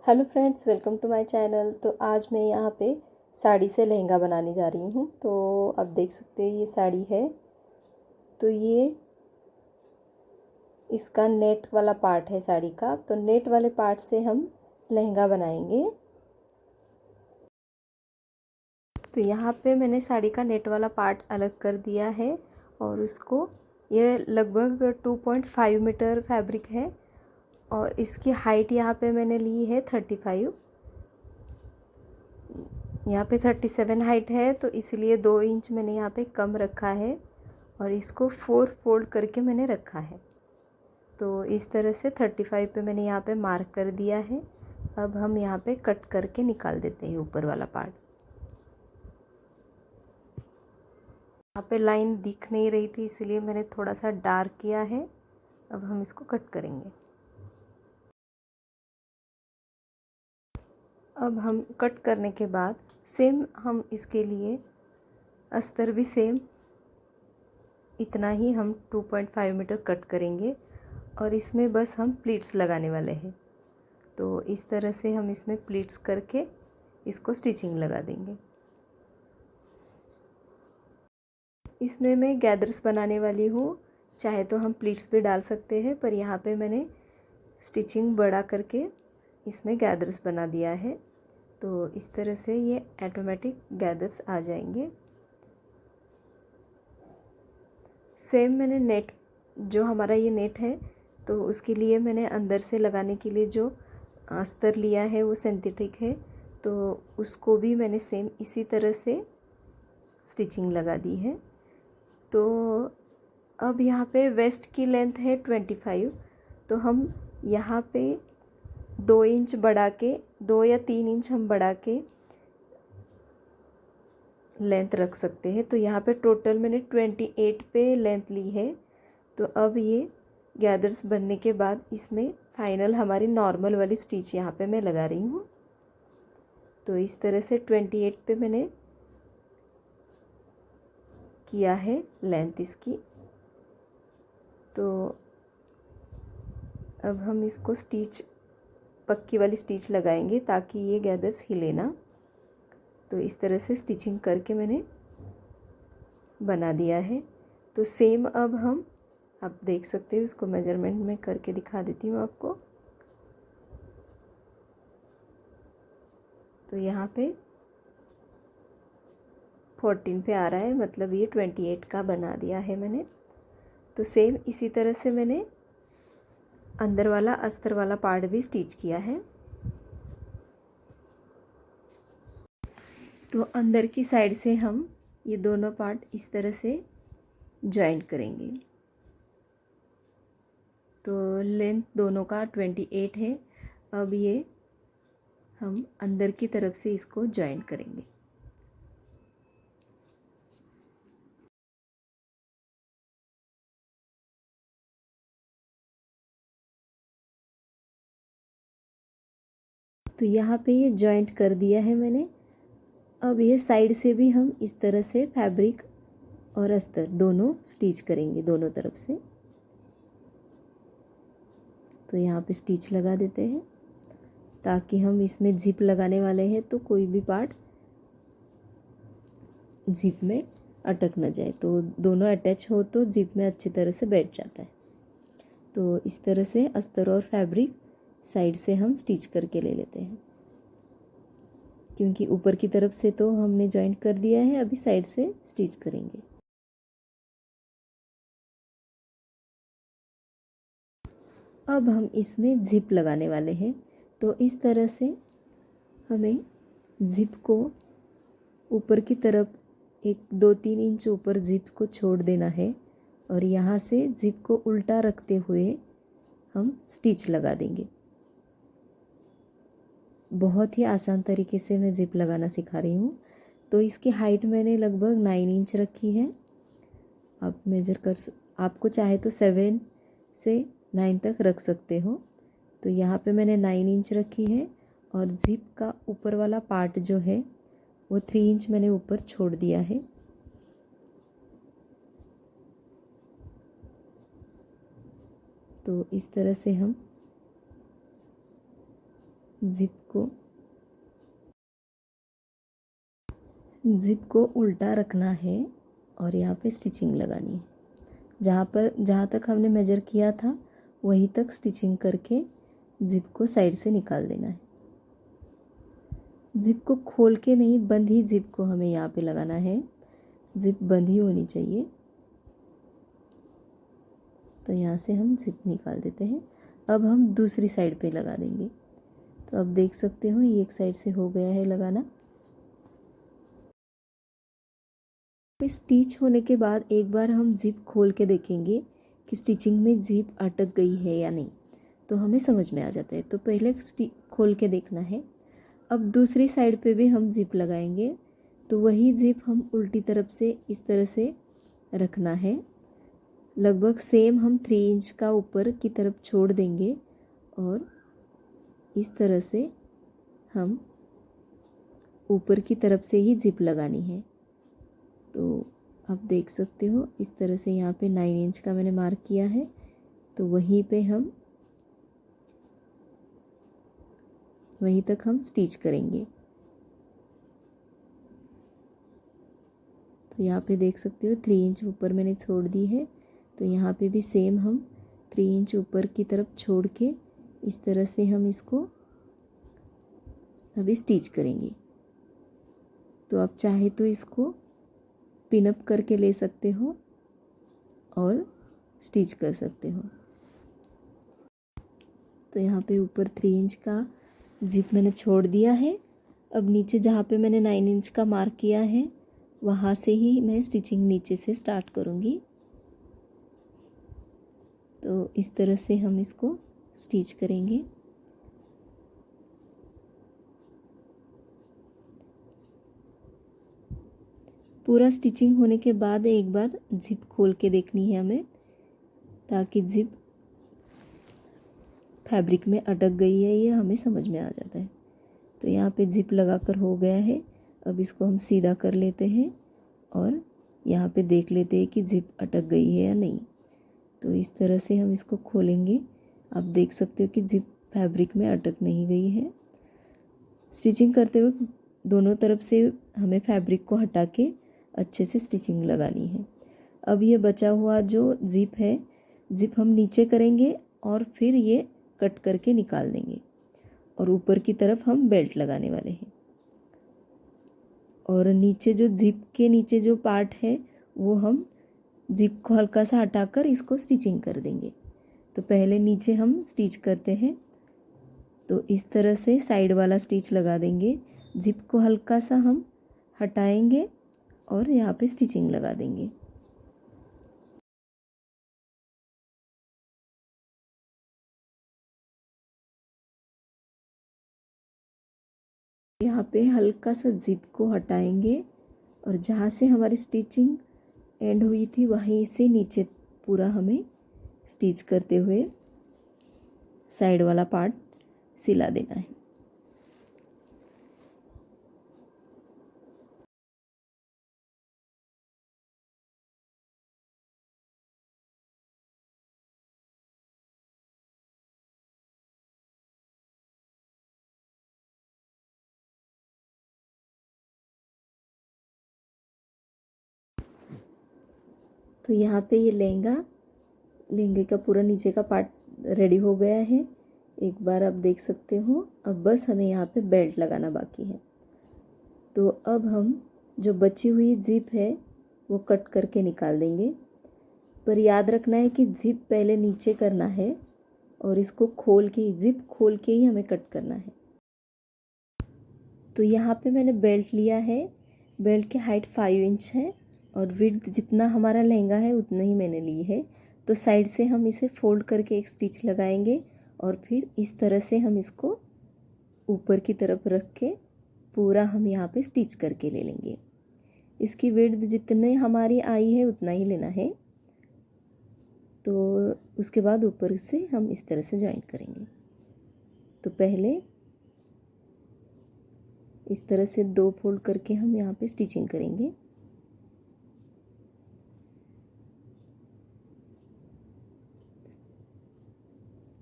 Hello friends, welcome to my channel. तो आज मैं यहाँ पे साड़ी से लहंगा बनाने जा रही हूँ। तो आप देख सकते हैं ये साड़ी है। तो ये इसका नेट वाला पार्ट है साड़ी का। तो नेट वाले पार्ट से हम लहंगा बनाएंगे। तो यहाँ पे मैंने साड़ी का नेट वाला पार्ट अलग कर दिया है और उसको ये लगभग 2.5 मीटर फैब्रिक है और इसकी हाइट यहाँ पे मैंने ली है 35। यहाँ पे 37 हाइट है, तो इसलिए 2 इंच मैंने यहाँ पे कम रखा है और इसको 4 फोल्ड करके मैंने रखा है। तो इस तरह से 35 पे मैंने यहाँ पे मार्क कर दिया है। अब हम यहाँ पे कट करके निकाल देते हैं ऊपर वाला पार्ट। यहाँ पे लाइन दिख नहीं रही थी, इसलिए मैंने थोड़ा सा डार्क किया है। अब हम इसको कट करेंगे। अब हम कट करने के बाद सेम हम इसके लिए अस्तर भी सेम इतना ही हम 2.5 मीटर कट करेंगे और इसमें बस हम प्लीट्स लगाने वाले हैं। तो इस तरह से हम इसमें प्लीट्स करके इसको स्टिचिंग लगा देंगे। इसमें मैं गैदर्स बनाने वाली हूँ। चाहे तो हम प्लीट्स भी डाल सकते हैं, पर यहाँ पे मैंने स्टिचिंग बड़ा करके इसमें गैदर्स बना दिया है। तो इस तरह से ये ऑटोमेटिक गैदर्स आ जाएंगे। सेम मैंने नेट, जो हमारा ये नेट है, तो उसके लिए मैंने अंदर से लगाने के लिए जो अस्तर लिया है वो सिंथेटिक है। तो उसको भी मैंने सेम इसी तरह से स्टिचिंग लगा दी है। तो अब यहाँ पे वेस्ट की लेंथ है 25। तो हम यहाँ पे 2 इंच बढ़ा के, 2 या 3 इंच हम बढ़ा के लेंथ रख सकते हैं। तो यहाँ पे टोटल मैंने 28 पे लेंथ ली है। तो अब ये गैदर्स बनने के बाद इसमें फाइनल हमारी नॉर्मल वाली स्टिच यहाँ पे मैं लगा रही हूँ। तो इस तरह से 28 पे मैंने किया है लेंथ इसकी। तो अब हम इसको स्टिच, पक्की वाली स्टिच लगाएंगे ताकि ये गैदर्स हिले ना। तो इस तरह से स्टिचिंग करके मैंने बना दिया है। तो सेम अब हम, आप देख सकते हो, इसको मेजरमेंट में करके दिखा देती हूँ आपको। तो यहाँ पे 14 पे आ रहा है, मतलब ये 28 का बना दिया है मैंने। तो सेम इसी तरह से मैंने अंदर वाला अस्तर वाला पार्ट भी स्टिच किया है। तो अंदर की साइड से हम ये दोनों पार्ट इस तरह से जॉइंट करेंगे। तो लेंथ दोनों का 28 है। अब ये हम अंदर की तरफ से इसको जॉइंट करेंगे। तो यहाँ पे ये जॉइंट कर दिया है मैंने। अब ये साइड से भी हम इस तरह से फैब्रिक और अस्तर दोनों स्टिच करेंगे दोनों तरफ से। तो यहाँ पे स्टिच लगा देते हैं ताकि हम इसमें जिप लगाने वाले हैं, तो कोई भी पार्ट जिप में अटक न जाए। तो दोनों अटैच हो तो जिप में अच्छी तरह से बैठ जाता है। तो इस तरह से अस्तर और फैब्रिक साइड से हम स्टिच करके ले लेते हैं, क्योंकि ऊपर की तरफ से तो हमने जॉइंट कर दिया है, अभी साइड से स्टिच करेंगे। अब हम इसमें जिप लगाने वाले हैं। तो इस तरह से हमें जिप को ऊपर की तरफ 1-2-3 इंच ऊपर जिप को छोड़ देना है और यहाँ से जिप को उल्टा रखते हुए हम स्टिच लगा देंगे। बहुत ही आसान तरीके से मैं जिप लगाना सिखा रही हूँ। तो इसकी हाइट मैंने लगभग 9 इंच रखी है। आप मेजर कर आपको चाहे तो 7 से 9 तक रख सकते हो। तो यहाँ पे मैंने 9 इंच रखी है और जिप का ऊपर वाला पार्ट जो है वो 3 इंच मैंने ऊपर छोड़ दिया है। तो इस तरह से हम ज़िप को उल्टा रखना है और यहाँ पे स्टिचिंग लगानी है। जहाँ तक हमने मेजर किया था वहीं तक स्टिचिंग करके ज़िप को साइड से निकाल देना है। ज़िप को खोल के नहीं, बंद ही ज़िप को हमें यहाँ पे लगाना है। ज़िप बंद ही होनी चाहिए। तो यहाँ से हम ज़िप निकाल देते हैं। अब हम दूसरी साइड पे लगा देंगे। तो अब देख सकते हो ये एक साइड से हो गया है लगाना। स्टिच होने के बाद एक बार हम ज़िप खोल के देखेंगे कि स्टिचिंग में ज़िप अटक गई है या नहीं, तो हमें समझ में आ जाता है। तो पहले खोल के देखना है। अब दूसरी साइड पे भी हम ज़िप लगाएंगे। तो वही ज़िप हम उल्टी तरफ से इस तरह से रखना है। लगभग सेम हम 3 इंच का ऊपर की तरफ छोड़ देंगे और इस तरह से हम ऊपर की तरफ से ही ज़िप लगानी है। तो आप देख सकते हो इस तरह से यहाँ पे 9 इंच का मैंने मार्क किया है। तो वहीं तक हम स्टिच करेंगे। तो यहाँ पे देख सकते हो 3 इंच ऊपर मैंने छोड़ दी है। तो यहाँ पे भी सेम हम 3 इंच ऊपर की तरफ छोड़ के इस तरह से हम इसको अभी स्टिच करेंगे। तो आप चाहे तो इसको पिनअप करके ले सकते हो और स्टिच कर सकते हो। तो यहाँ पे ऊपर 3 इंच का ज़िप मैंने छोड़ दिया है। अब नीचे जहाँ पे मैंने 9 इंच का मार्क किया है वहाँ से ही मैं स्टिचिंग नीचे से स्टार्ट करूँगी। तो इस तरह से हम इसको स्टिच करेंगे। पूरा स्टिचिंग होने के बाद एक बार ज़िप खोल के देखनी है हमें, ताकि ज़िप फैब्रिक में अटक गई है ये हमें समझ में आ जाता है। तो यहाँ पे ज़िप लगाकर हो गया है। अब इसको हम सीधा कर लेते हैं और यहाँ पे देख लेते हैं कि ज़िप अटक गई है या नहीं। तो इस तरह से हम इसको खोलेंगे। आप देख सकते हो कि ज़िप फैब्रिक में अटक नहीं गई है। स्टिचिंग करते हुए दोनों तरफ से हमें फैब्रिक को हटा के अच्छे से स्टिचिंग लगानी है। अब ये बचा हुआ जो ज़िप है, ज़िप हम नीचे करेंगे और फिर ये कट करके निकाल देंगे और ऊपर की तरफ हम बेल्ट लगाने वाले हैं। और नीचे जो ज़िप के नीचे जो पार्ट है वो हम ज़िप को हल्का सा हटाकर इसको स्टिचिंग कर देंगे। तो पहले नीचे हम स्टिच करते हैं। तो इस तरह से साइड वाला स्टिच लगा देंगे। ज़िप को हल्का सा हम हटाएंगे और यहाँ पे स्टिचिंग लगा देंगे। यहाँ पे हल्का सा ज़िप को हटाएंगे और जहाँ से हमारी स्टिचिंग एंड हुई थी वहीं से नीचे पूरा हमें स्टिच करते हुए साइड वाला पार्ट सिला देना है। तो यहाँ पे ये लहंगे का पूरा नीचे का पार्ट रेडी हो गया है। एक बार आप देख सकते हो। अब बस हमें यहाँ पे बेल्ट लगाना बाकी है। तो अब हम जो बची हुई ज़िप है वो कट करके निकाल देंगे। पर याद रखना है कि ज़िप पहले नीचे करना है और इसको ज़िप खोल के ही हमें कट करना है। तो यहाँ पे मैंने बेल्ट लिया है। बेल्ट की हाइट 5 इंच है और विड्थ जितना हमारा लहंगा है उतना ही मैंने ली है। तो साइड से हम इसे फोल्ड करके एक स्टिच लगाएंगे और फिर इस तरह से हम इसको ऊपर की तरफ रख के पूरा हम यहाँ पे स्टिच करके ले लेंगे। इसकी विड्थ जितने हमारी आई है उतना ही लेना है। तो उसके बाद ऊपर से हम इस तरह से जॉइंट करेंगे। तो पहले इस तरह से 2 फोल्ड करके हम यहाँ पे स्टिचिंग करेंगे।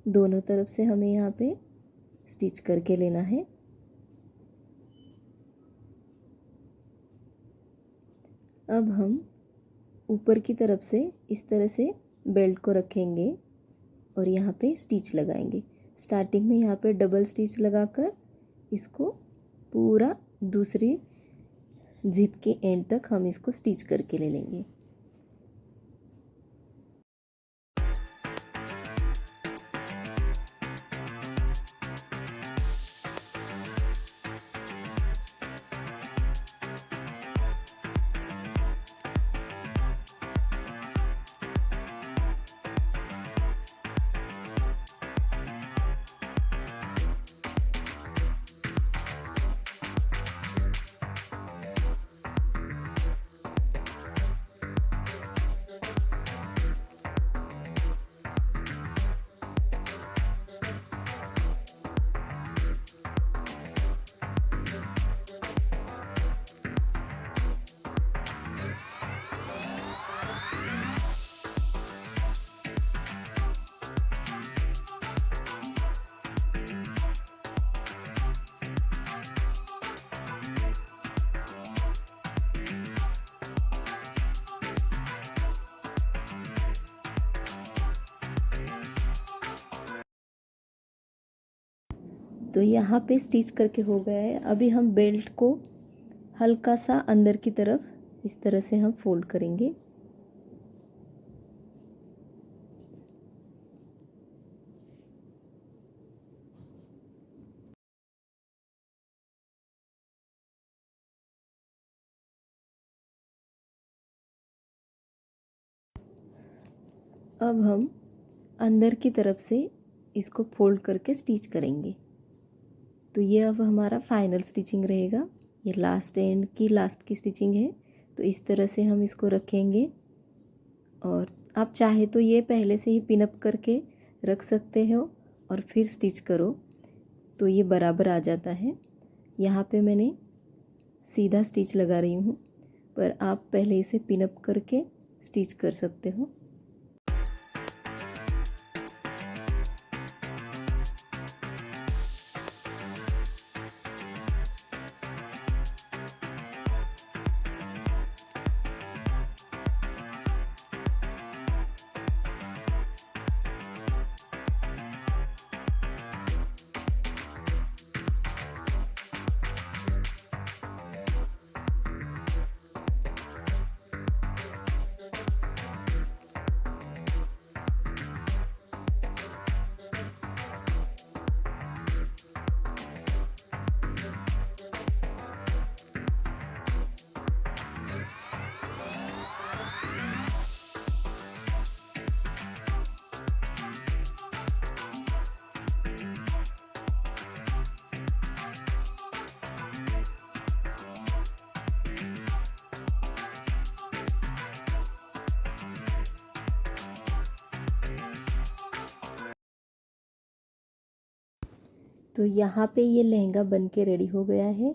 दोनों तरफ से हमें यहाँ पे स्टिच करके लेना है। अब हम ऊपर की तरफ से इस तरह से बेल्ट को रखेंगे और यहाँ पे स्टिच लगाएंगे। स्टार्टिंग में यहाँ पे डबल स्टिच लगाकर इसको पूरा दूसरी जिप के एंड तक हम इसको स्टिच करके ले लेंगे। तो यहाँ पे स्टिच करके हो गया है। अभी हम बेल्ट को हल्का सा अंदर की तरफ इस तरह से हम फोल्ड करेंगे। अब हम अंदर की तरफ से इसको फोल्ड करके स्टिच करेंगे। तो ये अब हमारा फाइनल स्टिचिंग रहेगा। ये लास्ट एंड की लास्ट की स्टिचिंग है। तो इस तरह से हम इसको रखेंगे और आप चाहे तो ये पहले से ही पिनअप करके रख सकते हो और फिर स्टिच करो तो ये बराबर आ जाता है। यहाँ पे मैंने सीधा स्टिच लगा रही हूँ, पर आप पहले इसे पिनअप करके स्टिच कर सकते हो। तो यहाँ पे ये लहंगा बन के रेडी हो गया है।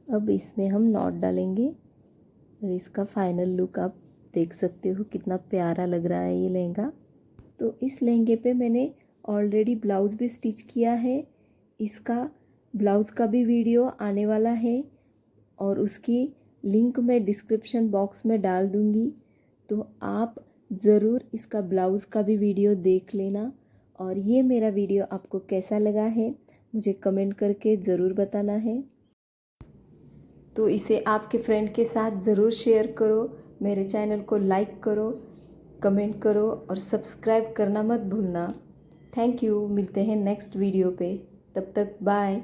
अब इसमें हम नॉट डालेंगे और इसका फाइनल लुक आप देख सकते हो कितना प्यारा लग रहा है ये लहंगा। तो इस लहंगे पे मैंने ऑलरेडी ब्लाउज़ भी स्टिच किया है। इसका ब्लाउज़ का भी वीडियो आने वाला है और उसकी लिंक मैं डिस्क्रिप्शन बॉक्स में डाल दूँगी। तो आप ज़रूर इसका ब्लाउज़ का भी वीडियो देख लेना। और ये मेरा वीडियो आपको कैसा लगा है मुझे कमेंट करके ज़रूर बताना है। तो इसे आपके फ्रेंड के साथ ज़रूर शेयर करो, मेरे चैनल को लाइक करो, कमेंट करो और सब्सक्राइब करना मत भूलना। Thank you. मिलते हैं नेक्स्ट वीडियो पे। तब तक बाय।